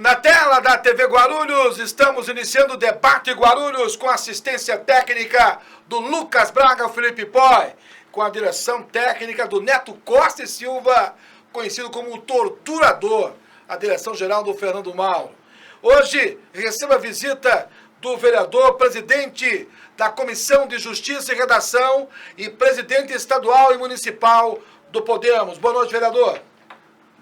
Na tela da TV Guarulhos, estamos iniciando o debate Guarulhos com assistência técnica do Lucas Braga, Felipe Poi, com a direção técnica do Neto Costa e Silva, conhecido como o Torturador, a direção geral do Fernando Mauro. Hoje, recebo a visita do vereador, presidente da Comissão de Justiça e Redação e presidente estadual e municipal do Podemos. Boa noite, vereador.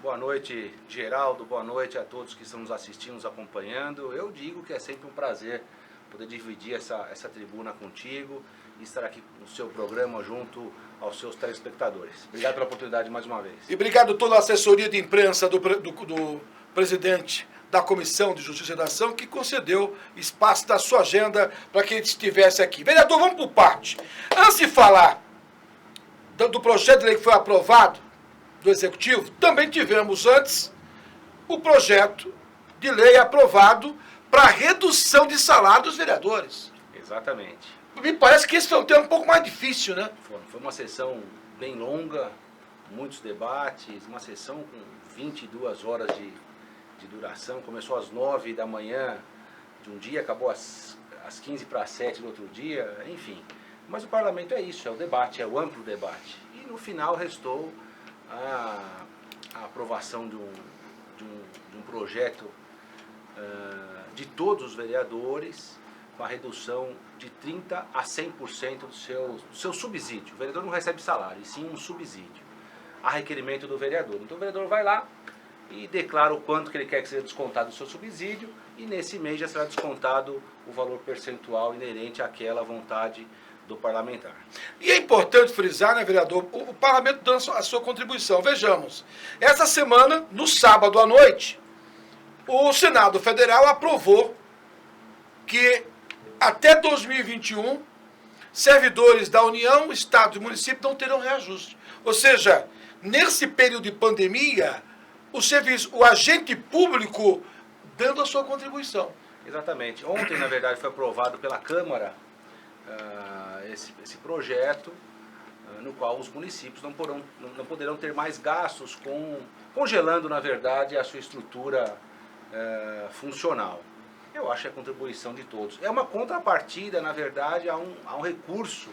Boa noite, Geraldo. Boa noite a todos que estão nos assistindo, nos acompanhando. Eu digo que é sempre um prazer poder dividir essa tribuna contigo e estar aqui no seu programa junto aos seus telespectadores. Obrigado pela oportunidade mais uma vez. E obrigado a toda a assessoria de imprensa do presidente da Comissão de Justiça e Redação, que concedeu espaço da sua agenda para que ele estivesse aqui. Vereador, vamos por parte. Antes de falar do projeto de lei que foi aprovado do Executivo, também tivemos antes o projeto de lei aprovado para redução de salário dos vereadores. Exatamente. Me parece que esse foi um tema um pouco mais difícil, né? Foi uma sessão bem longa, muitos debates, uma sessão com 22 horas de duração. Começou às 9 da manhã de um dia, acabou às 15 para 7 do outro dia, enfim. Mas o parlamento é isso, é o debate, é o amplo debate. E no final restou a aprovação de um projeto de todos os vereadores com a redução de 30% a 100% do seu subsídio. O vereador não recebe salário, e sim um subsídio, a requerimento do vereador. Então o vereador vai lá e declara o quanto que ele quer que seja descontado do seu subsídio, e nesse mês já será descontado o valor percentual inerente àquela vontade do parlamentar. E é importante frisar, né, vereador, o parlamento dando a sua contribuição. Vejamos, essa semana, no sábado à noite, o Senado Federal aprovou que até 2021, servidores da União, Estado e município não terão reajuste. Ou seja, nesse período de pandemia, o agente público dando a sua contribuição. Exatamente. Ontem, na verdade, foi aprovado pela Câmara esse projeto, no qual os municípios não poderão ter mais gastos congelando, na verdade, a sua estrutura funcional. Eu acho que é a contribuição de todos. É uma contrapartida, na verdade, a um recurso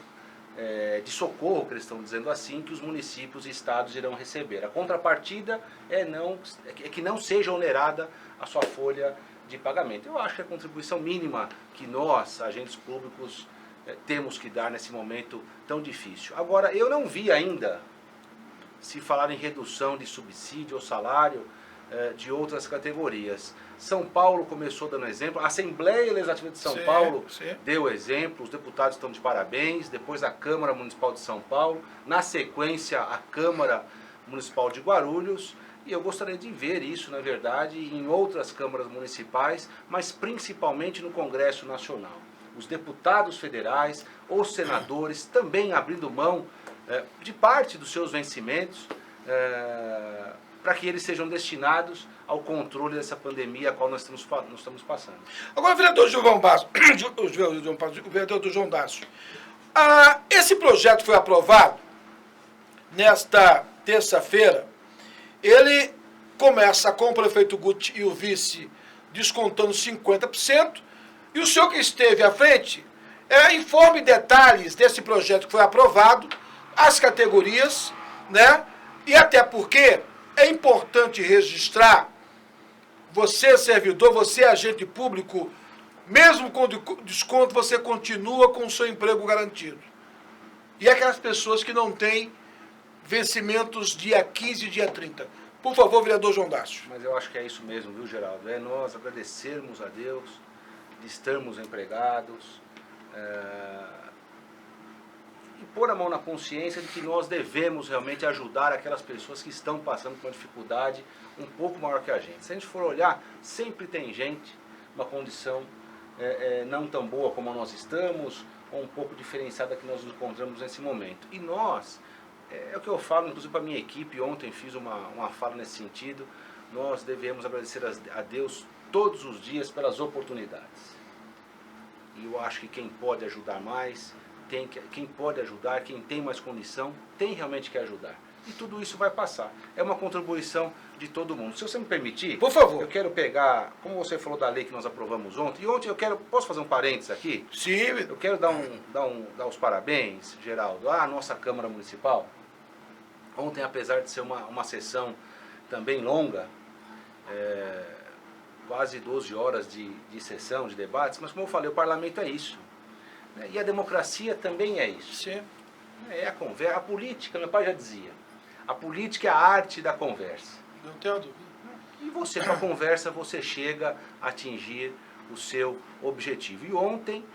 de socorro, que eles estão dizendo assim, que os municípios e estados irão receber. A contrapartida é que não seja onerada a sua folha de pagamento. Eu acho que é a contribuição mínima que nós, agentes públicos, temos que dar nesse momento tão difícil. Agora, eu não vi ainda se falar em redução de subsídio ou salário de outras categorias. São Paulo começou dando exemplo, a Assembleia Legislativa de São Paulo deu exemplo, os deputados estão de parabéns, depois a Câmara Municipal de São Paulo, na sequência a Câmara Municipal de Guarulhos, e eu gostaria de ver isso, na verdade, em outras câmaras municipais, mas principalmente no Congresso Nacional. Os deputados federais, os senadores também abrindo mão de parte dos seus vencimentos para que eles sejam destinados ao controle dessa pandemia a qual nós estamos passando. Agora, vereador João Basso, o vereador do João Dácio, esse projeto foi aprovado nesta terça-feira. Ele começa com o prefeito Guti e o vice descontando 50%, e o senhor que esteve à frente informe detalhes desse projeto que foi aprovado, as categorias, né? E até porque é importante registrar, você servidor, você agente público, mesmo com desconto, você continua com o seu emprego garantido. E aquelas pessoas que não têm vencimentos dia 15 e dia 30. Por favor, vereador João Dácio. Mas eu acho que é isso mesmo, viu, Geraldo? É nós agradecermos a Deus de estarmos empregados e pôr a mão na consciência de que nós devemos realmente ajudar aquelas pessoas que estão passando por uma dificuldade um pouco maior que a gente. Se a gente for olhar, sempre tem gente numa condição não tão boa como nós estamos, ou um pouco diferenciada que nós nos encontramos nesse momento. E nós, é o que eu falo, inclusive para a minha equipe, ontem fiz uma fala nesse sentido, nós devemos agradecer a Deus todos os dias pelas oportunidades. E eu acho que quem pode ajudar mais, quem pode ajudar, quem tem mais condição, tem realmente que ajudar. e tudo isso vai passar. É uma contribuição de todo mundo. Se você me permitir, por favor, eu quero pegar, como você falou da lei que nós aprovamos ontem, e ontem posso fazer um parênteses aqui? Sim. Eu quero dar os parabéns, Geraldo, à nossa Câmara Municipal. Ontem, apesar de ser uma sessão também longa, quase 12 horas de sessão, de debates, mas como eu falei, o parlamento é isso. Né? E a democracia também é isso. Sim. É a conversa. A política, meu pai já dizia, a política é a arte da conversa. Não tenho dúvida. E você, com a conversa, você chega a atingir o seu objetivo. E ontem,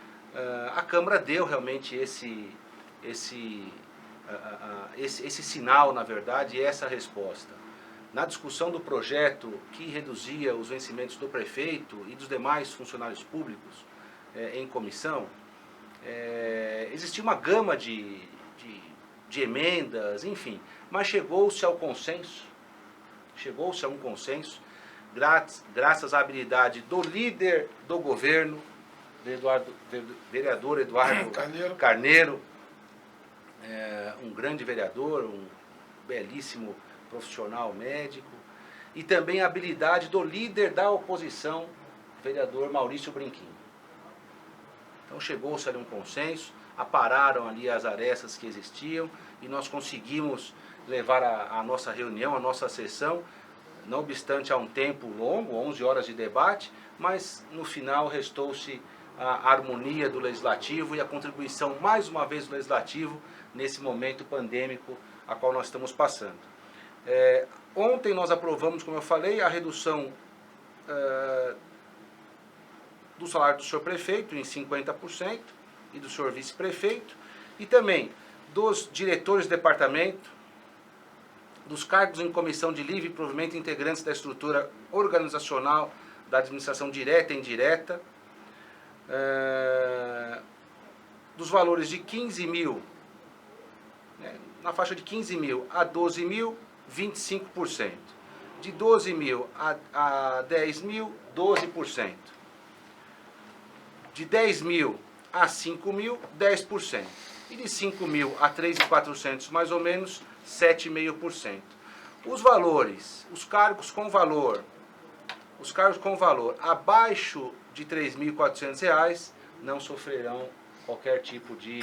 a Câmara deu realmente esse sinal, na verdade, e essa resposta. Na discussão do projeto que reduzia os vencimentos do prefeito e dos demais funcionários públicos em comissão, existia uma gama de emendas, enfim, mas chegou-se a um consenso, graças à habilidade do líder do governo, vereador Eduardo Carneiro, um grande vereador, um belíssimo profissional médico, e também a habilidade do líder da oposição, vereador Maurício Brinquim. Então chegou-se ali um consenso, apararam ali as arestas que existiam e nós conseguimos levar a nossa reunião, a nossa sessão, não obstante a um tempo longo, 11 horas de debate, mas no final restou-se a harmonia do Legislativo e a contribuição, mais uma vez, do Legislativo nesse momento pandêmico a qual nós estamos passando. Ontem nós aprovamos, como eu falei, a redução do salário do senhor prefeito em 50% e do senhor vice-prefeito, e também dos diretores de departamento, dos cargos em comissão de livre provimento integrantes da estrutura organizacional da administração direta e indireta, dos valores de 15 mil, na faixa de 15 mil a 12 mil, 25%. De 12 mil a 10 mil, 12%. De 10 mil a 5 mil, 10%. E de 5 mil a 3.400, mais ou menos, 7,5%. Os valores, os cargos com valor abaixo de R$ 3.400 não sofrerão qualquer tipo de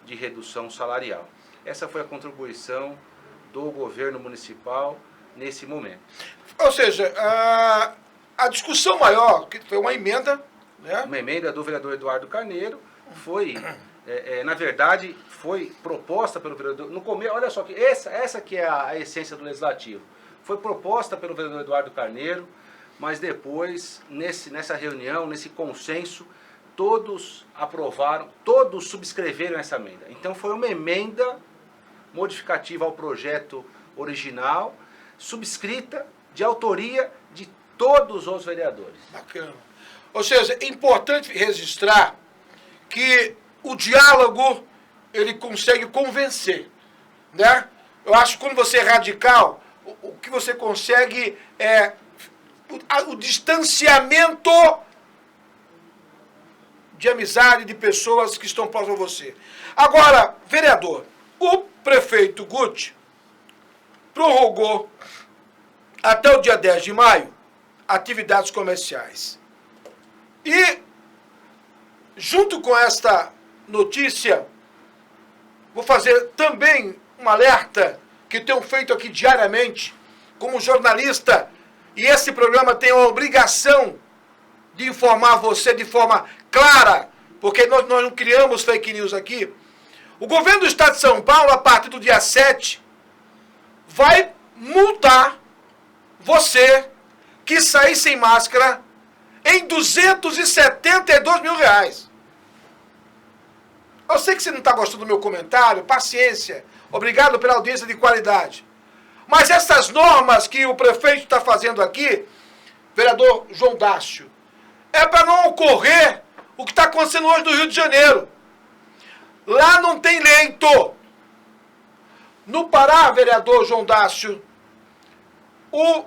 redução salarial. Essa foi a contribuição do governo municipal nesse momento. Ou seja, a discussão maior, que foi uma emenda, né? Uma emenda do vereador Eduardo Carneiro, foi, na verdade, foi proposta pelo vereador, no começo, olha só, que essa que é a essência do Legislativo, foi proposta pelo vereador Eduardo Carneiro, mas depois, nessa reunião, nesse consenso, todos aprovaram, todos subscreveram essa emenda. Então foi uma emenda modificativa ao projeto original, subscrita, de autoria de todos os vereadores. Bacana. Ou seja, é importante registrar que o diálogo, ele consegue convencer, né? Eu acho que quando você é radical, o que você consegue é o distanciamento de amizade de pessoas que estão próximas a você. Agora, vereador, o prefeito Guti prorrogou até o dia 10 de maio atividades comerciais. E, junto com esta notícia, vou fazer também um alerta que tenho feito aqui diariamente, como jornalista, e esse programa tem a obrigação de informar você de forma clara, porque nós não criamos fake news aqui. O governo do estado de São Paulo, a partir do dia 7, vai multar você que sair sem máscara em R$272 mil. Eu sei que você não está gostando do meu comentário, paciência, obrigado pela audiência de qualidade. Mas essas normas que o prefeito está fazendo aqui, vereador João Dácio, é para não ocorrer o que está acontecendo hoje no Rio de Janeiro. Lá não tem leito. No Pará, vereador João Dácio, o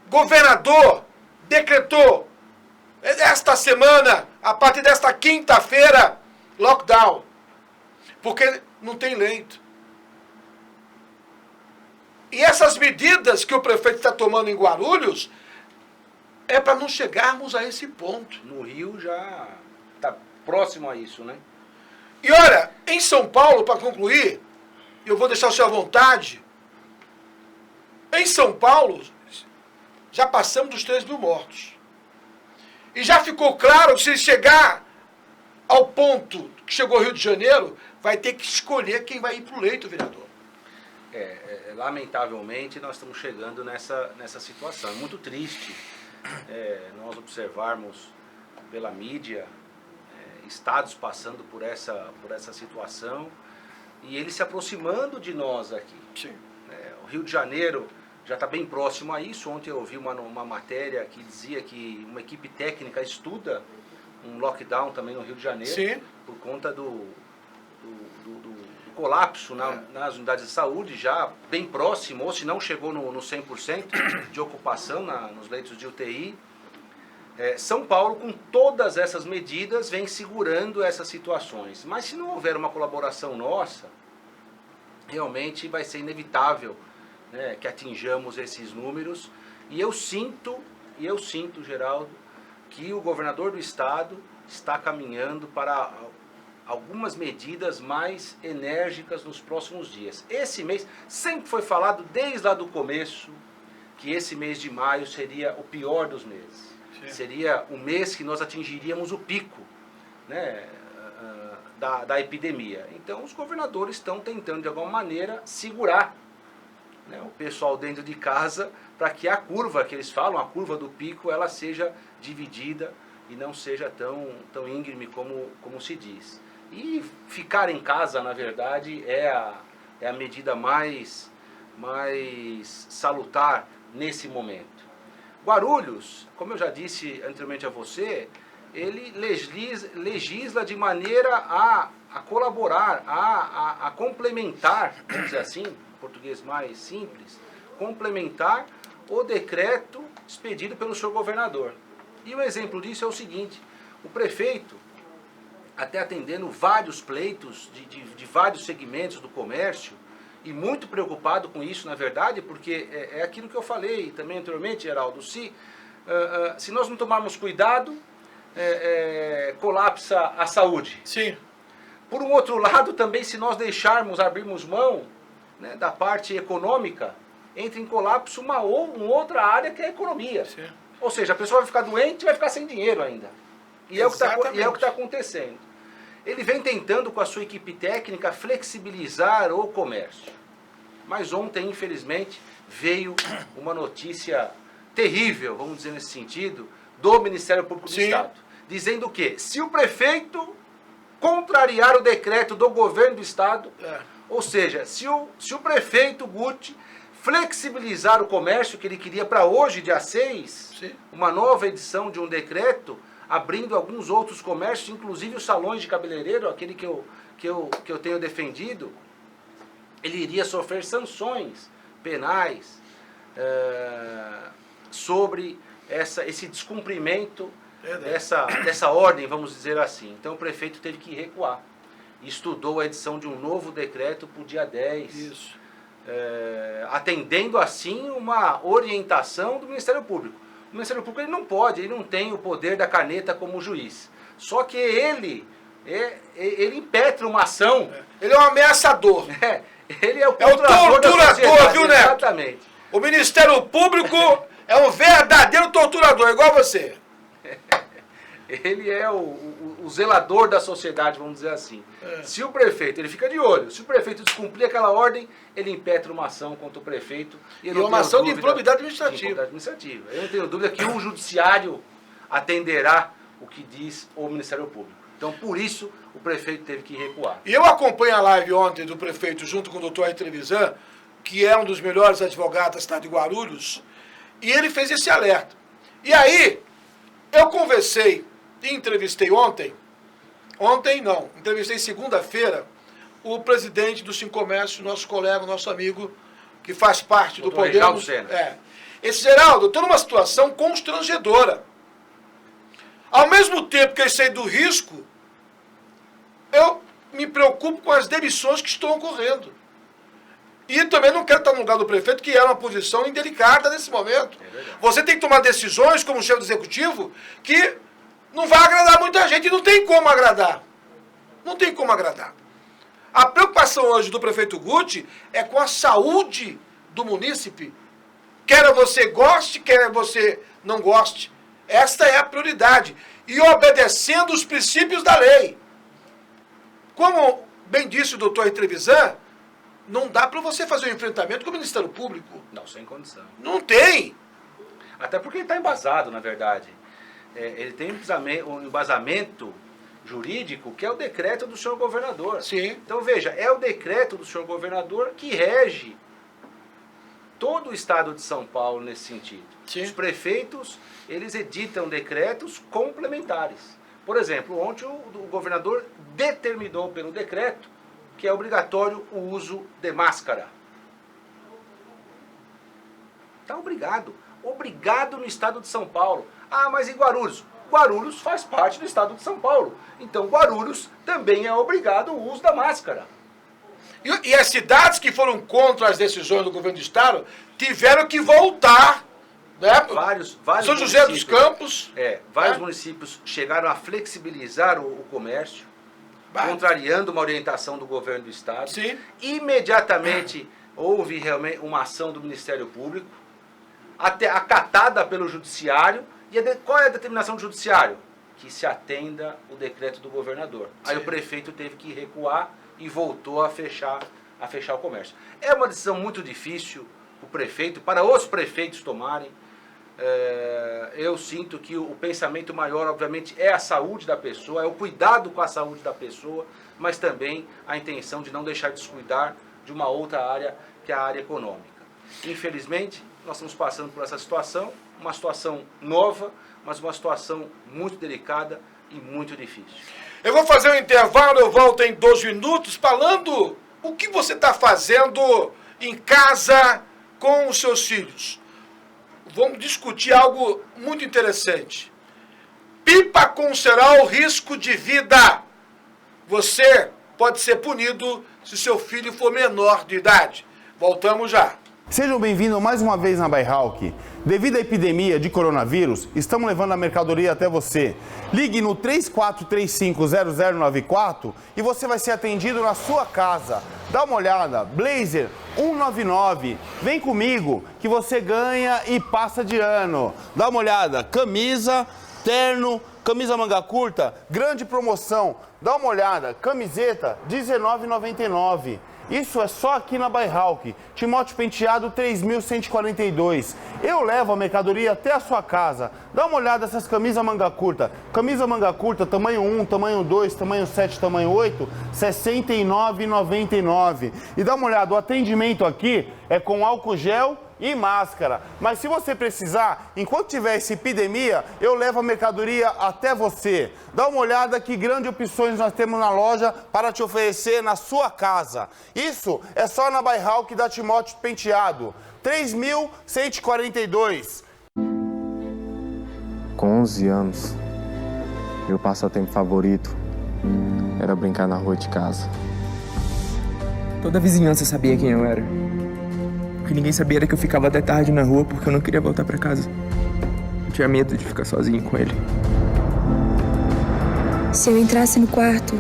governador decretou esta semana, a partir desta quinta-feira, lockdown. Porque não tem leito. E essas medidas que o prefeito está tomando em Guarulhos é para não chegarmos a esse ponto. No Rio já está próximo a isso, né? E olha, em São Paulo, para concluir, eu vou deixar o senhor à vontade, em São Paulo, já passamos dos 3 mil mortos. E já ficou claro que se chegar ao ponto que chegou o Rio de Janeiro, vai ter que escolher quem vai ir para o leito, vereador. Lamentavelmente, nós estamos chegando nessa situação. É muito triste nós observarmos pela mídia estados passando por essa situação e eles se aproximando de nós aqui. Sim. O Rio de Janeiro já está bem próximo a isso. Ontem eu ouvi uma matéria que dizia que uma equipe técnica estuda um lockdown também no Rio de Janeiro. Sim. Por conta do colapso nas unidades de saúde, já bem próximo, ou se não chegou no 100% de ocupação nos leitos de UTI. São Paulo, com todas essas medidas, vem segurando essas situações. Mas se não houver uma colaboração nossa, realmente vai ser inevitável, né, que atinjamos esses números. E eu sinto, Geraldo, que o governador do estado está caminhando para algumas medidas mais enérgicas nos próximos dias. Esse mês, sempre foi falado desde lá do começo, que esse mês de maio seria o pior dos meses. Sim. Seria o mês que nós atingiríamos o pico, né, da epidemia. Então os governadores estão tentando de alguma maneira segurar, né, o pessoal dentro de casa, para que a curva que eles falam, a curva do pico, ela seja dividida e não seja tão íngreme como se diz. E ficar em casa, na verdade, é a medida mais salutar nesse momento. Guarulhos, como eu já disse anteriormente a você, ele legisla de maneira a colaborar, a complementar, vamos dizer assim, em português mais simples, complementar o decreto expedido pelo senhor governador. E um exemplo disso é o seguinte: o prefeito, até atendendo vários pleitos de vários segmentos do comércio, e muito preocupado com isso, na verdade, porque é aquilo que eu falei também anteriormente, Geraldo, se nós não tomarmos cuidado, colapsa a saúde. Sim. Por um outro lado, também, se nós abrirmos mão, né, da parte econômica, entra em colapso uma outra área que é a economia. Sim. Ou seja, a pessoa vai ficar doente e vai ficar sem dinheiro ainda. E é o que está acontecendo. Ele vem tentando, com a sua equipe técnica, flexibilizar o comércio. Mas ontem, infelizmente, veio uma notícia terrível, vamos dizer nesse sentido, do Ministério Público do Estado. Dizendo que, se o prefeito contrariar o decreto do governo do Estado, ou seja, se o prefeito Guti flexibilizar o comércio, que ele queria para hoje, dia 6, Sim. uma nova edição de um decreto, abrindo alguns outros comércios, inclusive os salões de cabeleireiro, aquele que eu tenho defendido, ele iria sofrer sanções penais sobre esse descumprimento dessa ordem, vamos dizer assim. Então o prefeito teve que recuar. Estudou a edição de um novo decreto para o dia 10. Isso. Atendendo assim uma orientação do Ministério Público. O Ministério Público ele não tem o poder da caneta como juiz. Só que ele impetra uma ação. Ele é um ameaçador. Ele é o torturador, viu, Neto? Exatamente. O Ministério Público é um verdadeiro torturador, igual você. Ele é o zelador da sociedade, vamos dizer assim. Se o prefeito, ele fica de olho, se o prefeito descumprir aquela ordem, ele impetra uma ação contra o prefeito. E uma ação de improbidade administrativa. Eu não tenho dúvida que o judiciário atenderá o que diz o Ministério Público. Então, por isso, o prefeito teve que recuar. E eu acompanho a live ontem do prefeito junto com o doutor Trevisan, que é um dos melhores advogados da cidade de Guarulhos, e ele fez esse alerta. E aí, eu conversei e entrevistei entrevistei segunda-feira, o presidente do Sincomércio, nosso colega, nosso amigo, que faz parte do Podemos. Esse Geraldo, eu estou numa situação constrangedora. Ao mesmo tempo que eu sei do risco, eu me preocupo com as demissões que estão ocorrendo. E também não quero estar no lugar do prefeito, que é uma posição indelicada nesse momento. Você tem que tomar decisões, como chefe do executivo, que não vai agradar muita gente e não tem como agradar. Não tem como agradar. A preocupação hoje do prefeito Guti é com a saúde do munícipe. Quer você goste, quer você não goste. Esta é a prioridade. E obedecendo os princípios da lei. Como bem disse o doutor Trevisan, não dá para você fazer um enfrentamento com o Ministério Público. Não, sem condição. Não tem. Até porque ele está embasado, na verdade. Ele tem um embasamento jurídico, que é o decreto do senhor governador. Sim. Então, veja, é o decreto do senhor governador que rege todo o estado de São Paulo nesse sentido. Sim. Os prefeitos, eles editam decretos complementares. Por exemplo, ontem o governador determinou pelo decreto que é obrigatório o uso de máscara. Está obrigado. Obrigado no estado de São Paulo. Ah, mas em Guarulhos? Guarulhos faz parte do estado de São Paulo. Então Guarulhos também é obrigado o uso da máscara. E as cidades que foram contra as decisões do governo do estado tiveram que voltar. Né? Vários São José dos Campos. Vários municípios chegaram a flexibilizar o comércio, contrariando uma orientação do governo do estado. Sim. Imediatamente houve realmente uma ação do Ministério Público, até acatada pelo Judiciário. E qual é a determinação do Judiciário? Que se atenda o decreto do governador. Aí o prefeito teve que recuar e voltou a fechar o comércio. É uma decisão muito difícil o prefeito, para os prefeitos tomarem. Eu sinto que o pensamento maior, obviamente, é a saúde da pessoa, é o cuidado com a saúde da pessoa, mas também a intenção de não deixar descuidar de uma outra área, que é a área econômica. Infelizmente, nós estamos passando por essa situação, uma situação nova, mas uma situação muito delicada e muito difícil. Eu vou fazer um intervalo, eu volto em 12 minutos falando o que você está fazendo em casa com os seus filhos. Vamos discutir algo muito interessante. Pipa com cerol, risco de vida. Você pode ser punido se seu filho for menor de idade. Voltamos já. Sejam bem-vindos mais uma vez na Bairralk. Devido à epidemia de coronavírus, estamos levando a mercadoria até você. Ligue no 34350094 e você vai ser atendido na sua casa. Dá uma olhada, Blazer 199. Vem comigo que você ganha e passa de ano. Dá uma olhada, camisa, terno, camisa manga curta, grande promoção. Dá uma olhada, camiseta R$19,99. Isso é só aqui na Bairralk. Timóteo Penteado 3142. Eu levo a mercadoria até a sua casa. Dá uma olhada nessas camisas manga curta. Camisa manga curta, tamanho 1, tamanho 2, tamanho 7, tamanho 8, R$ 69,99. E dá uma olhada, o atendimento aqui é com álcool gel e máscara. Mas se você precisar, enquanto tiver essa epidemia, eu levo a mercadoria até você. Dá uma olhada que grandes opções nós temos na loja para te oferecer na sua casa. Isso é só na Bairralk da Timóteo Penteado, 3142. Com 11 anos, meu passatempo favorito era brincar na rua de casa. Toda a vizinhança sabia quem eu era. O que ninguém sabia era que eu ficava até tarde na rua porque eu não queria voltar pra casa. Eu tinha medo de ficar sozinho com ele. Se eu entrasse no quarto,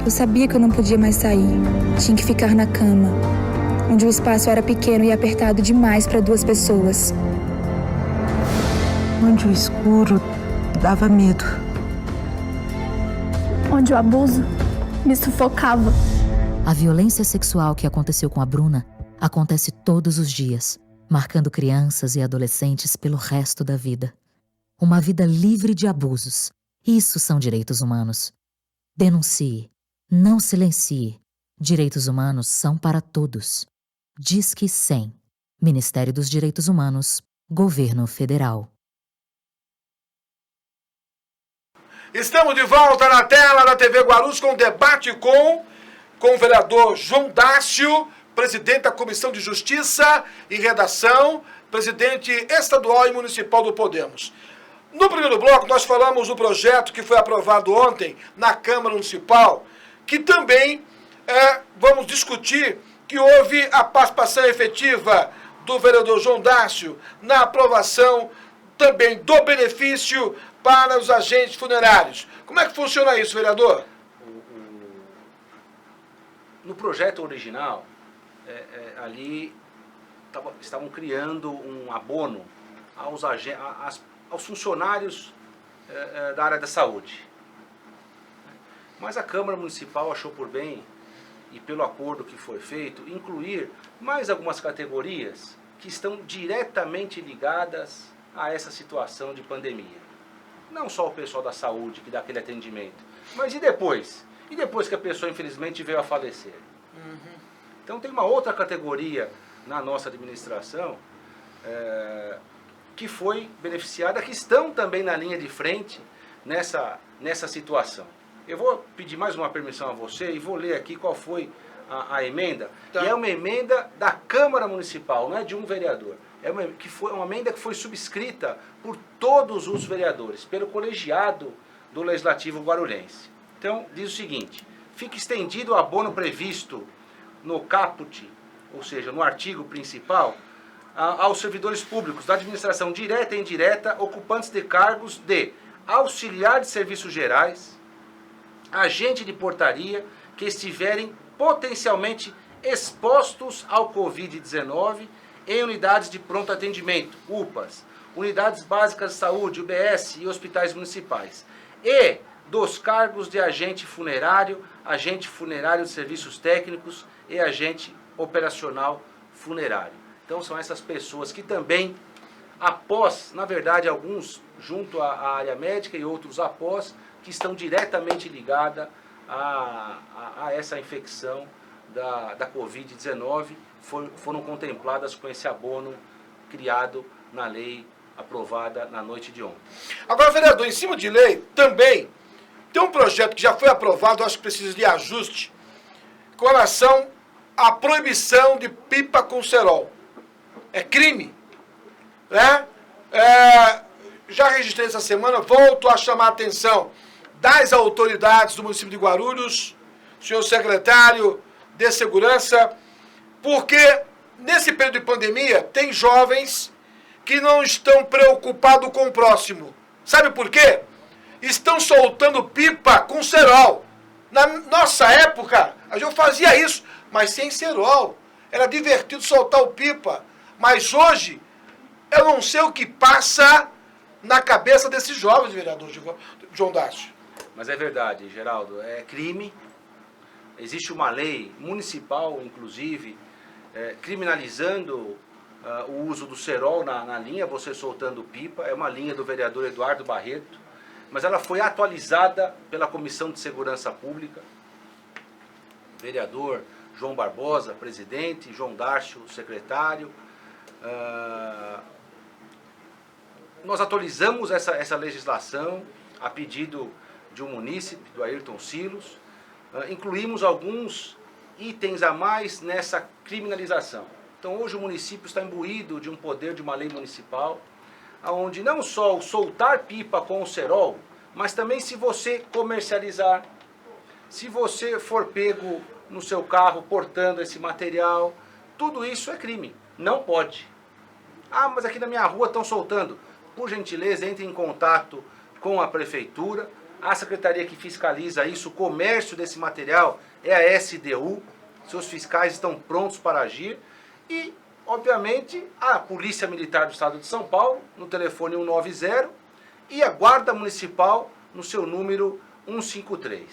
eu sabia que eu não podia mais sair. Tinha que ficar na cama, onde o espaço era pequeno e apertado demais para 2 pessoas. Onde o escuro dava medo. Onde o abuso me sufocava. A violência sexual que aconteceu com a Bruna acontece todos os dias, marcando crianças e adolescentes pelo resto da vida. Uma vida livre de abusos. Isso são direitos humanos. Denuncie. Não silencie. Direitos humanos são para todos. Disque 100. Ministério dos Direitos Humanos, Governo Federal. Estamos de volta na tela da TV Guarulhos com debate com o vereador João Dácio, presidente da Comissão de Justiça e Redação, presidente estadual e municipal do Podemos. No primeiro bloco, nós falamos do projeto que foi aprovado ontem na Câmara Municipal, que também vamos discutir que houve a participação efetiva do vereador João Dácio na aprovação também do benefício para os agentes funerários. Como é que funciona isso, vereador? No projeto original, ali estavam criando um abono aos funcionários da área da saúde. Mas a Câmara Municipal achou por bem, e pelo acordo que foi feito, incluir mais algumas categorias que estão diretamente ligadas a essa situação de pandemia. Não só o pessoal da saúde que dá aquele atendimento, mas e depois? E depois que a pessoa infelizmente veio a falecer? Então tem uma outra categoria na nossa administração que foi beneficiada, que estão também na linha de frente nessa situação. Eu vou pedir mais uma permissão a você e vou ler aqui qual foi a emenda. Tá. E é uma emenda da Câmara Municipal, não é de um vereador. Foi uma emenda que foi subscrita por todos os vereadores, pelo colegiado do Legislativo Guarulhense. Então, diz o seguinte: fica estendido o abono previsto no caput, ou seja, no artigo principal, aos servidores públicos da administração direta e indireta, ocupantes de cargos de auxiliar de serviços gerais, agente de portaria, que estiverem potencialmente expostos ao Covid-19 em unidades de pronto atendimento, UPAs, unidades básicas de saúde, UBS e hospitais municipais, e dos cargos de agente funerário de serviços técnicos e agente operacional funerário. Então são essas pessoas que também, após, na verdade, alguns junto à área médica e outros após, que estão diretamente ligadas a essa infecção da Covid-19, foram contempladas com esse abono criado na lei aprovada na noite de ontem. Agora, vereador, em cima de lei, também tem um projeto que já foi aprovado, acho que precisa de ajuste, com relação à proibição de pipa com cerol. É crime, né? Já registrei essa semana, volto a chamar a atenção das autoridades do município de Guarulhos, senhor secretário de Segurança, porque nesse período de pandemia tem jovens que não estão preocupados com o próximo. Sabe por quê? Estão soltando pipa com cerol. Na nossa época, a gente fazia isso, mas sem cerol. Era divertido soltar o pipa. Mas hoje, eu não sei o que passa na cabeça desses jovens, vereador João Dácio. Mas é verdade, Geraldo, é crime. Existe uma lei municipal, inclusive, criminalizando o uso do cerol na linha, você soltando pipa. É uma linha do vereador Eduardo Barreto, mas ela foi atualizada pela Comissão de Segurança Pública. Vereador João Barbosa, presidente, João Dácio, secretário. Nós atualizamos essa legislação a pedido de um munícipe, do Ayrton Silos. Incluímos alguns itens a mais nessa criminalização. Então hoje o município está imbuído de um poder de uma lei municipal, onde não só o soltar pipa com o cerol, mas também se você comercializar, se você for pego no seu carro portando esse material, tudo isso é crime, não pode. Ah, mas aqui na minha rua estão soltando. Por gentileza, entre em contato com a prefeitura. A secretaria que fiscaliza isso, o comércio desse material, é a SDU. Seus fiscais estão prontos para agir. E, obviamente, a Polícia Militar do Estado de São Paulo, no telefone 190, e a Guarda Municipal, no seu número 153.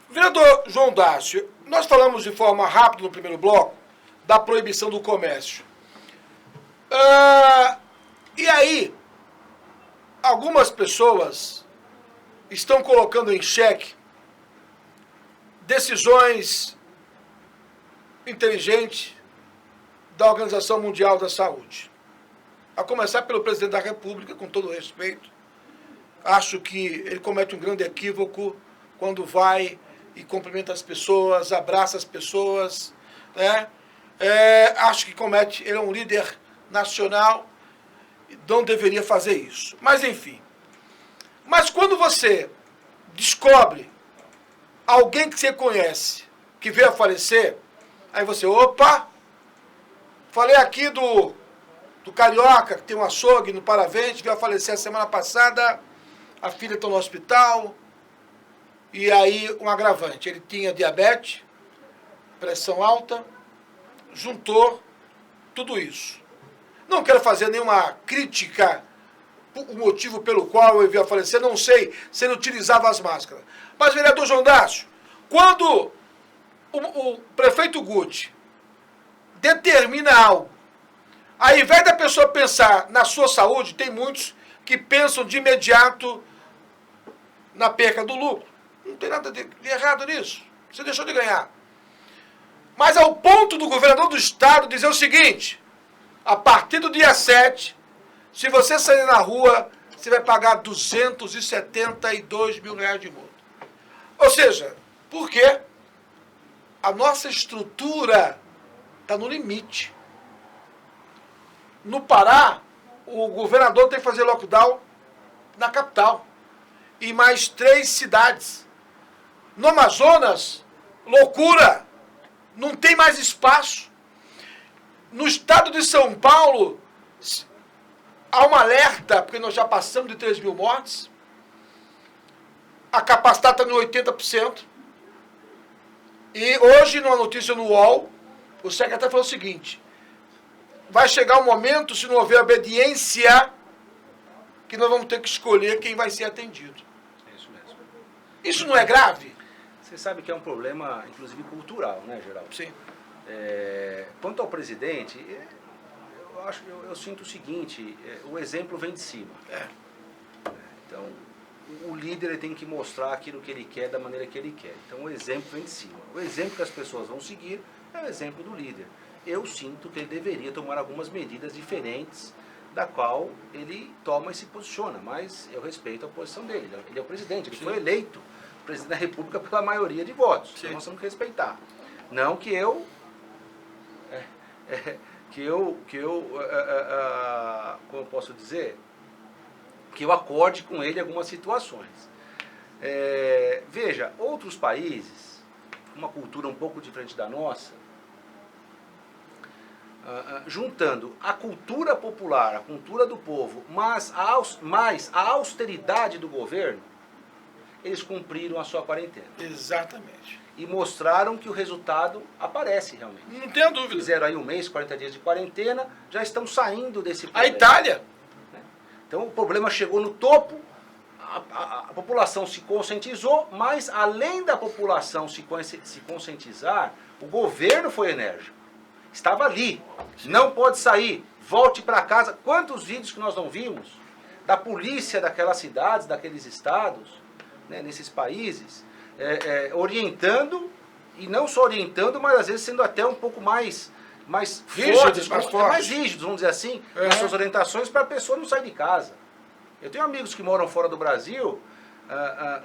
Vereador João Dácio, nós falamos de forma rápida no primeiro bloco da proibição do comércio. E aí, algumas pessoas estão colocando em xeque decisões inteligentes da Organização Mundial da Saúde. A começar pelo presidente da República, com todo respeito. Acho que ele comete um grande equívoco quando vai e cumprimenta as pessoas, abraça as pessoas, né? Acho que ele é um líder nacional, não deveria fazer isso. Mas enfim. Mas quando você descobre alguém que você conhece que veio a falecer, Aí você, opa, falei aqui do Carioca, que tem um açougue no Paravente, veio a falecer a semana passada, a filha está no hospital, e aí um agravante, ele tinha diabetes, pressão alta, juntou tudo isso. Não quero fazer nenhuma crítica, o motivo pelo qual ele veio a falecer, não sei se ele utilizava as máscaras. Mas, vereador João Dácio, quando o prefeito Guti determina algo, ao invés da pessoa pensar na sua saúde, tem muitos que pensam de imediato na perca do lucro. Não tem nada de errado nisso. Você deixou de ganhar. Mas ao ponto do governador do estado dizer o seguinte, a partir do dia 7, se você sair na rua, você vai pagar 272 mil reais de multa. Ou seja, por quê? A nossa estrutura está no limite. No Pará, o governador tem que fazer lockdown na capital. E mais 3 cidades. No Amazonas, loucura. Não tem mais espaço. No estado de São Paulo, há um alerta, porque nós já passamos de 3 mil mortes. A capacidade está em 80%. E hoje, numa notícia no UOL, o secretário falou o seguinte, vai chegar um momento, se não houver obediência, que nós vamos ter que escolher quem vai ser atendido. É isso mesmo. Isso não é grave? Você sabe que é um problema, inclusive, cultural, né, Geraldo? Sim. Quanto ao presidente, eu sinto o seguinte, o exemplo vem de cima. Então, o líder ele tem que mostrar aquilo que ele quer da maneira que ele quer. Então, o exemplo vem de cima. O exemplo que as pessoas vão seguir é o exemplo do líder. Eu sinto que ele deveria tomar algumas medidas diferentes da qual ele toma e se posiciona, mas eu respeito a posição dele. Ele é o presidente, ele foi eleito presidente da República pela maioria de votos. Então nós temos que respeitar. Não que eu... como eu posso dizer? Que eu acorde com ele em algumas situações. Veja, outros países, uma cultura um pouco diferente da nossa, juntando a cultura popular, a cultura do povo, mais a austeridade do governo, eles cumpriram a sua quarentena. Exatamente. E mostraram que o resultado aparece realmente. Não tenho dúvida. Fizeram aí 1 mês, 40 dias de quarentena, já estão saindo desse problema. A Itália. Então o problema chegou no topo, a população se conscientizou, mas além da população se conscientizar, o governo foi enérgico. Estava ali, não pode sair, volte para casa. Quantos vídeos que nós não vimos da polícia daquelas cidades, daqueles estados, né, nesses países, orientando, e não só orientando, mas às vezes sendo até um pouco mais rígidos, mais rígidos, vamos dizer assim, nas suas orientações para a pessoa não sair de casa. Eu tenho amigos que moram fora do Brasil,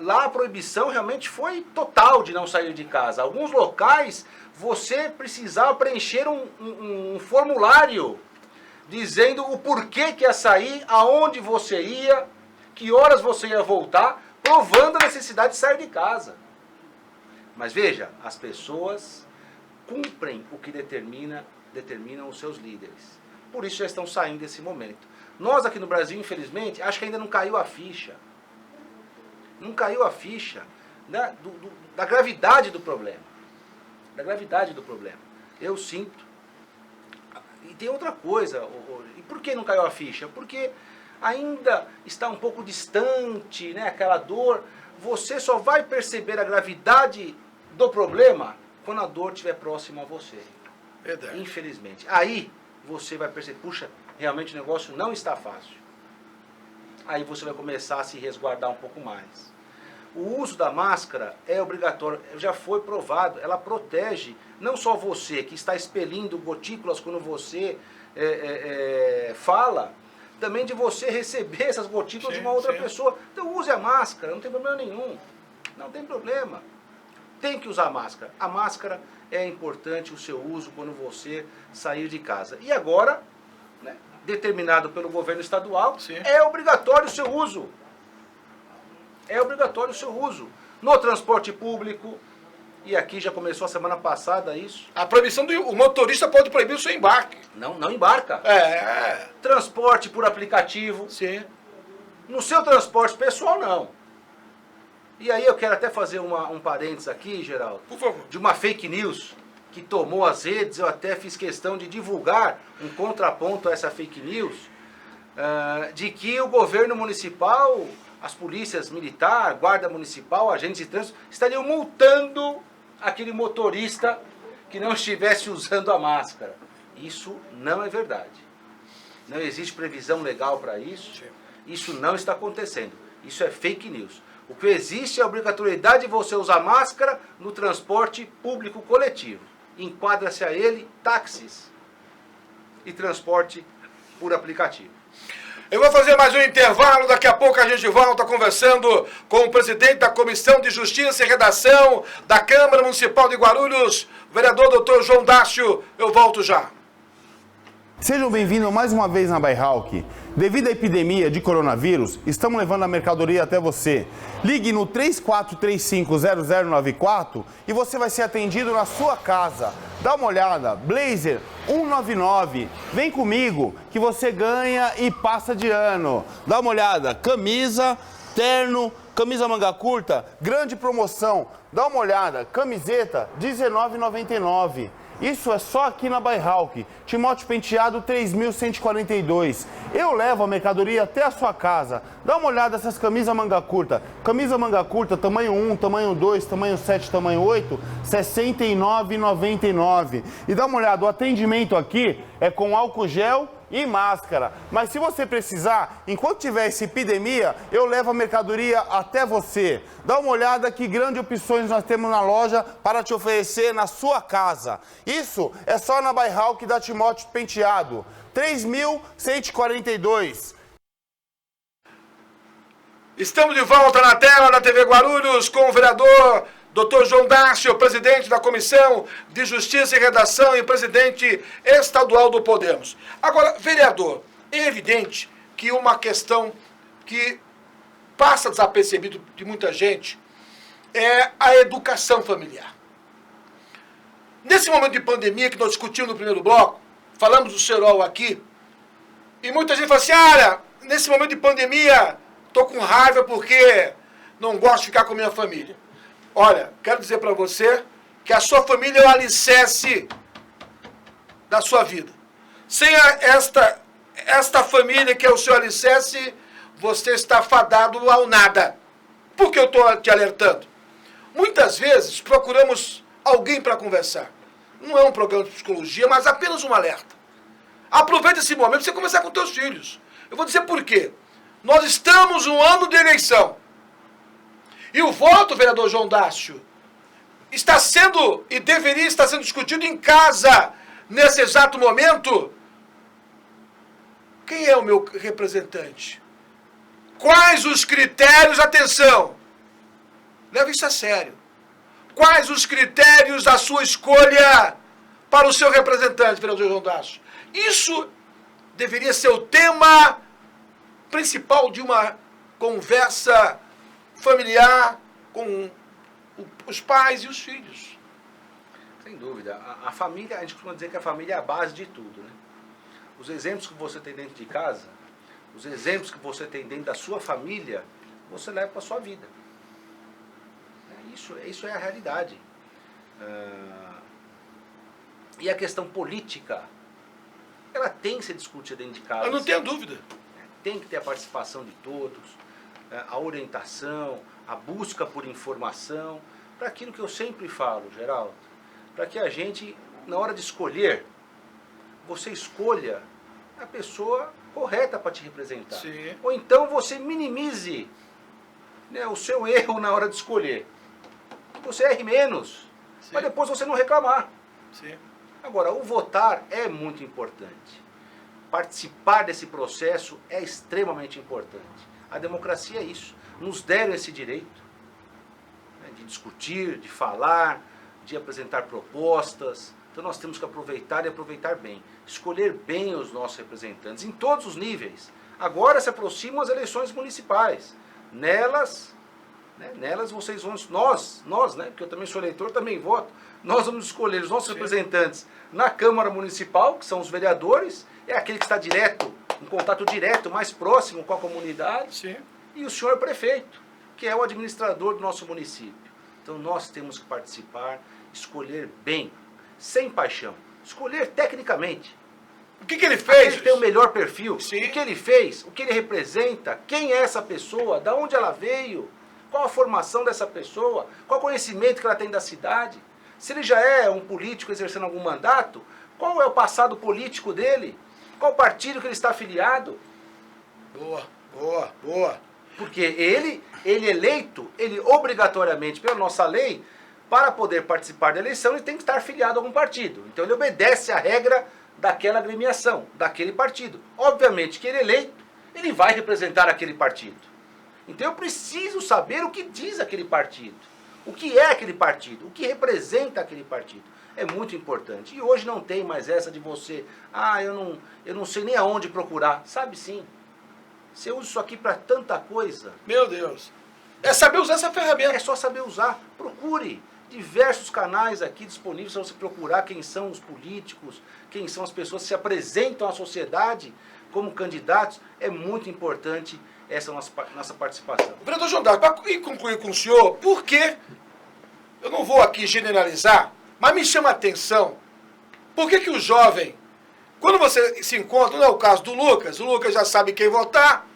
lá a proibição realmente foi total de não sair de casa. Alguns locais você precisava preencher um formulário dizendo o porquê que ia sair, aonde você ia, que horas você ia voltar, provando a necessidade de sair de casa. Mas veja, as pessoas cumprem o que determinam os seus líderes. Por isso já estão saindo desse momento. Nós aqui no Brasil, infelizmente, acho que ainda não caiu a ficha. Não caiu a ficha da gravidade do problema. Da gravidade do problema. Eu sinto. E tem outra coisa. E por que não caiu a ficha? Porque ainda está um pouco distante, né, aquela dor. Você só vai perceber a gravidade do problema quando a dor estiver próxima a você. Verdade. Infelizmente. Aí você vai perceber, puxa, realmente o negócio não está fácil. Aí você vai começar a se resguardar um pouco mais. O uso da máscara é obrigatório, já foi provado, ela protege não só você que está expelindo gotículas quando você fala, também de você receber essas gotículas de uma outra pessoa. Então use a máscara, não tem problema nenhum. Não tem problema. Tem que usar a máscara. A máscara é importante o seu uso quando você sair de casa. E agora, né, determinado pelo governo estadual, é obrigatório o seu uso. É obrigatório o seu uso. No transporte público, E aqui já começou a semana passada isso. A proibição do o motorista pode proibir o seu embarque. Não embarca. Transporte por aplicativo. Sim. No seu transporte pessoal, não. E aí eu quero até fazer um parênteses aqui, Geraldo. Por favor. De uma fake news que tomou as redes. Eu até fiz questão de divulgar um contraponto a essa fake news. De que o governo municipal, as polícias militar, guarda municipal, agentes de trânsito, estariam multando aquele motorista que não estivesse usando a máscara. Isso não é verdade. Não existe previsão legal para isso. Isso não está acontecendo. Isso é fake news. O que existe é a obrigatoriedade de você usar máscara no transporte público coletivo. Enquadra-se a ele táxis e transporte por aplicativo. Eu vou fazer mais um intervalo, daqui a pouco a gente volta conversando com o presidente da Comissão de Justiça e Redação da Câmara Municipal de Guarulhos, o vereador Dr. João Dácio. Eu volto já. Sejam bem-vindos mais uma vez na Bairralk. Devido à epidemia de coronavírus, estamos levando a mercadoria até você. Ligue no 3435-0094 e você vai ser atendido na sua casa. Dá uma olhada, Blazer 199. Vem comigo que você ganha e passa de ano. Dá uma olhada, camisa, terno, camisa manga curta, grande promoção. Dá uma olhada, camiseta R$19,99. Isso é só aqui na Bairralk. Timóteo Penteado 3142. Eu levo a mercadoria até a sua casa. Dá uma olhada nessas camisas manga curta. Camisa manga curta, tamanho 1, tamanho 2, tamanho 7, tamanho 8, R$ 69,99. E dá uma olhada, o atendimento aqui é com álcool gel e máscara. Mas se você precisar, enquanto tiver essa epidemia, eu levo a mercadoria até você. Dá uma olhada que grandes opções nós temos na loja para te oferecer na sua casa. Isso é só na Bairralk da Timóteo Penteado, 3142. Estamos de volta na tela da TV Guarulhos com o vereador Dr. João Dácio, presidente da Comissão de Justiça e Redação e presidente estadual do Podemos. Agora, vereador, é evidente que uma questão que passa desapercebido de muita gente é a educação familiar. Nesse momento de pandemia que nós discutimos no primeiro bloco, falamos do cerol aqui, e muita gente fala assim, olha, nesse momento de pandemia, estou com raiva porque não gosto de ficar com a minha família. Olha, quero dizer para você que a sua família é o alicerce da sua vida. Sem esta família que é o seu alicerce, você está fadado ao nada. Por que eu estou te alertando? Muitas vezes procuramos alguém para conversar. Não é um programa de psicologia, mas apenas um alerta. Aproveita esse momento para você conversar com seus filhos. Eu vou dizer por quê. Nós estamos no ano de eleição. E o voto, vereador João Dácio, está sendo e deveria estar sendo discutido em casa, nesse exato momento. Quem é o meu representante? Quais os critérios, atenção, leve isso a sério. Quais os critérios da sua escolha para o seu representante, vereador João Dácio? Isso deveria ser o tema principal de uma conversa familiar com os pais e os filhos. Sem dúvida. A família, a gente costuma dizer que a família é a base de tudo, né? Os exemplos que você tem dentro de casa, os exemplos que você tem dentro da sua família, você leva para a sua vida. Isso é a realidade. E a questão política, ela tem que ser discutida dentro de casa. Eu não tenho dúvida. Tem que ter a participação de todos, a orientação, a busca por informação, para aquilo que eu sempre falo, Geraldo, para que a gente, na hora de escolher, você escolha a pessoa correta para te representar. Sim. Ou então você minimize, né, o seu erro na hora de escolher. Que você erre menos, Sim. mas depois você não reclamar. Sim. Agora, o votar é muito importante. Participar desse processo é extremamente importante. A democracia é isso. Nos deram esse direito, né, de discutir, de falar, de apresentar propostas. Então nós temos que aproveitar e aproveitar bem. Escolher bem os nossos representantes em todos os níveis. Agora se aproximam as eleições municipais. Nelas, Né? Nelas vocês vão, nós, né, porque eu também sou eleitor, também voto, nós vamos escolher os nossos representantes na Câmara Municipal, que são os vereadores, é aquele que está direto, em contato direto, mais próximo com a comunidade, Sim. e o senhor prefeito, que é o administrador do nosso município. Então nós temos que participar, escolher bem, sem paixão, escolher tecnicamente. O que ele fez? Ele tem o melhor perfil, Sim. o que ele fez, o que ele representa, quem é essa pessoa, de onde ela veio, qual a formação dessa pessoa, qual o conhecimento que ela tem da cidade. Se ele já é um político exercendo algum mandato, qual é o passado político dele, qual o partido que ele está afiliado. Boa. Porque ele eleito, ele obrigatoriamente, pela nossa lei, para poder participar da eleição, ele tem que estar filiado a algum partido. Então ele obedece à regra daquela agremiação, daquele partido. Obviamente que ele eleito, ele vai representar aquele partido. Então eu preciso saber o que diz aquele partido, o que é aquele partido, o que representa aquele partido. É muito importante. E hoje não tem mais essa de você, eu não sei nem aonde procurar. Sabe sim. Você usa isso aqui para tanta coisa. Meu Deus. É saber usar essa ferramenta. É só saber usar. Procure diversos canais aqui disponíveis para você procurar quem são os políticos, quem são as pessoas que se apresentam à sociedade como candidatos. É muito importante essa nossa participação. Vereador João D'Arco, para concluir com o senhor, por que, eu não vou aqui generalizar, mas me chama a atenção, por que o jovem, quando você se encontra, não é o caso do Lucas, o Lucas já sabe quem votar,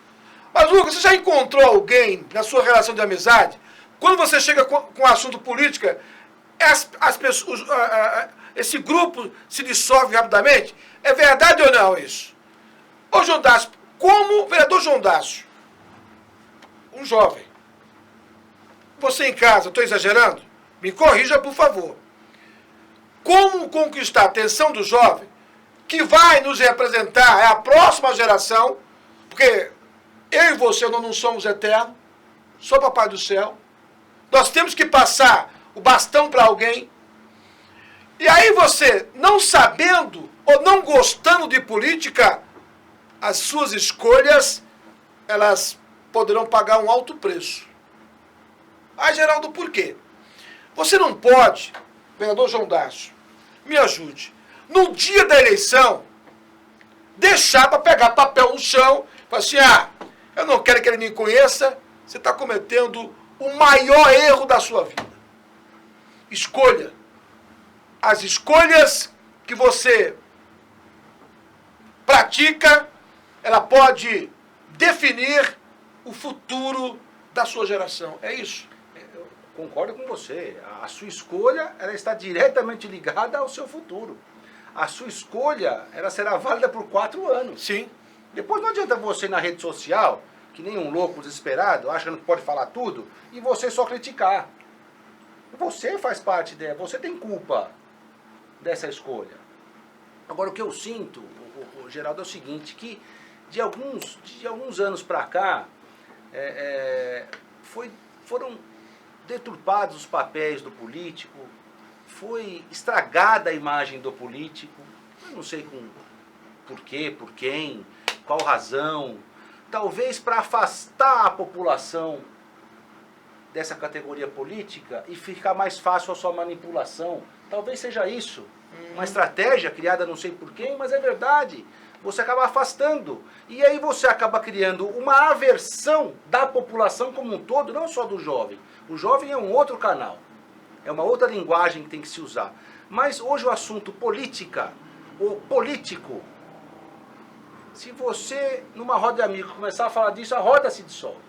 mas Lucas, você já encontrou alguém na sua relação de amizade? Quando você chega com assunto política, as pessoas, esse grupo se dissolve rapidamente? É verdade ou não isso? Ô João Dácio, como vereador João Dácio, um jovem, você em casa, estou exagerando? Me corrija, por favor. Como conquistar a atenção do jovem que vai nos representar, é a próxima geração, porque eu e você não somos eternos, sou papai do céu, nós temos que passar o bastão para alguém, e aí você, não sabendo ou não gostando de política, as suas escolhas, elas poderão pagar um alto preço. Ah, Geraldo, por quê? Você não pode, vereador João Dácio, me ajude, no dia da eleição, deixar para pegar papel no chão, falar assim, eu não quero que ele me conheça, você está cometendo o maior erro da sua vida. Escolha. As escolhas que você pratica, ela pode definir o futuro da sua geração. É isso. Eu concordo com você. A sua escolha, ela está diretamente ligada ao seu futuro. A sua escolha, ela será válida por 4 anos. Sim. Depois não adianta você ir na rede social, que nem um louco desesperado, achando que pode falar tudo, e você só criticar. Você faz parte dela, você tem culpa dessa escolha. Agora, o que eu sinto, Geraldo, é o seguinte, que de alguns anos para cá, foram deturpados os papéis do político, foi estragada a imagem do político, eu não sei por quê, por quem, qual razão, talvez para afastar a população dessa categoria política e ficar mais fácil a sua manipulação. Talvez seja isso. Uma estratégia criada não sei por quem, mas é verdade. Você acaba afastando. E aí você acaba criando uma aversão da população como um todo, não só do jovem. O jovem é um outro canal. É uma outra linguagem que tem que se usar. Mas hoje o assunto política, o político, se você, numa roda de amigos, começar a falar disso, a roda se dissolve.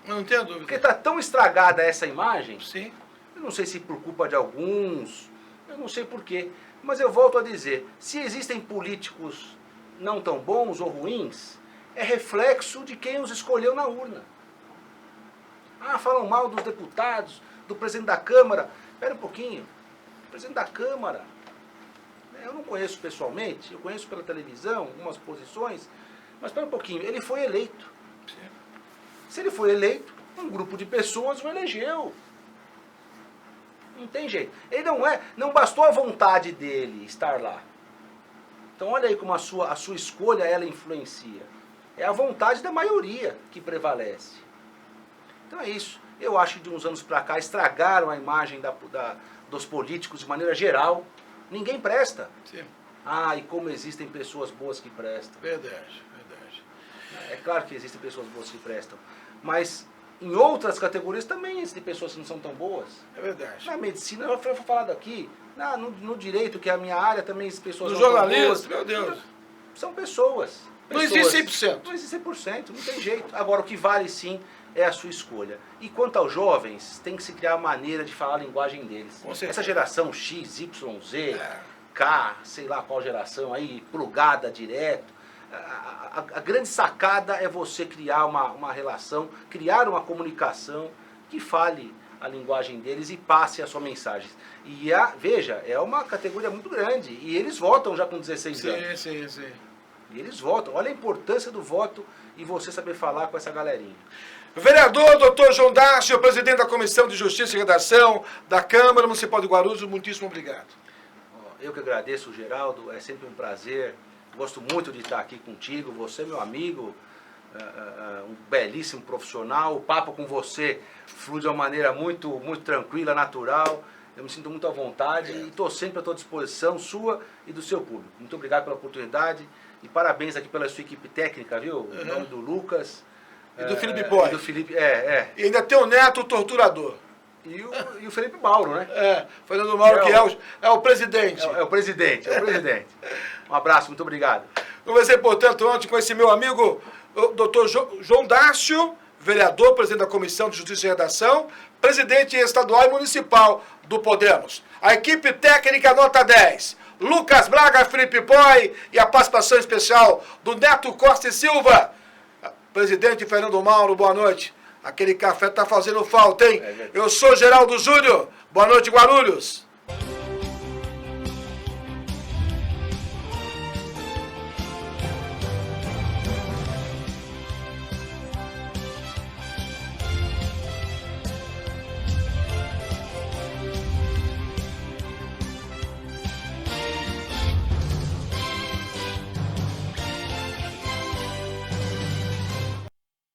Não tenho dúvida. Porque está tão estragada essa imagem. Sim. Eu não sei se por culpa de alguns, eu não sei por quê. Mas eu volto a dizer, se existem políticos não tão bons ou ruins, é reflexo de quem os escolheu na urna. Falam mal dos deputados, do presidente da Câmara. Espera um pouquinho. O presidente da Câmara, eu não conheço pessoalmente, eu conheço pela televisão, algumas posições, mas espera um pouquinho, ele foi eleito. Se ele foi eleito, um grupo de pessoas o elegeu. Não tem jeito. Ele não bastou a vontade dele estar lá. Então olha aí como a sua escolha, ela influencia. É a vontade da maioria que prevalece. Então é isso. Eu acho que de uns anos para cá estragaram a imagem dos políticos de maneira geral. Ninguém presta. Sim. E como existem pessoas boas que prestam. Verdade. É claro que existem pessoas boas que prestam. Mas em outras categorias também existem pessoas que não são tão boas. É verdade. Na medicina, eu fui falado aqui, no direito, que é a minha área, também existem pessoas No não tão jornalismo, boas. meu Deus. São pessoas. Não existe 100%. Não existe 100%, não tem jeito. Agora, o que vale sim é a sua escolha. E quanto aos jovens, tem que se criar maneira de falar a linguagem deles. Com certeza. Essa geração X, Y, Z, K, sei lá qual geração aí, plugada direto. A grande sacada é você criar uma relação, criar uma comunicação que fale a linguagem deles e passe a sua mensagem. E veja, é uma categoria muito grande. E eles votam já com 16 anos. Sim. E eles votam. Olha a importância do voto e você saber falar com essa galerinha. Vereador Dr. João Dácio, presidente da Comissão de Justiça e Redação da Câmara Municipal de Guarulhos, muitíssimo obrigado. Eu que agradeço, Geraldo. É sempre um prazer. Gosto muito de estar aqui contigo. Você é meu amigo, um belíssimo profissional. O papo com você flui de uma maneira muito, muito tranquila, natural. Eu me sinto muito à vontade e estou sempre à tua disposição, sua e do seu público. Muito obrigado pela oportunidade e parabéns aqui pela sua equipe técnica, viu? Em nome do Lucas. E do Felipe Boy. E do Felipe, E ainda tem o neto, o torturador. E o Felipe Mauro, né? Fernando Mauro, que é o presidente. É o presidente. Um abraço, muito obrigado. Conversei, portanto, ontem com esse meu amigo, o doutor João Dácio, vereador, presidente da Comissão de Justiça e Redação, presidente estadual e municipal do Podemos. A equipe técnica nota 10. Lucas Braga, Felipe Boy e a participação especial do Neto Costa e Silva. Presidente Fernando Mauro, boa noite. Aquele café tá fazendo falta, hein? Eu sou Geraldo Júnior. Boa noite, Guarulhos.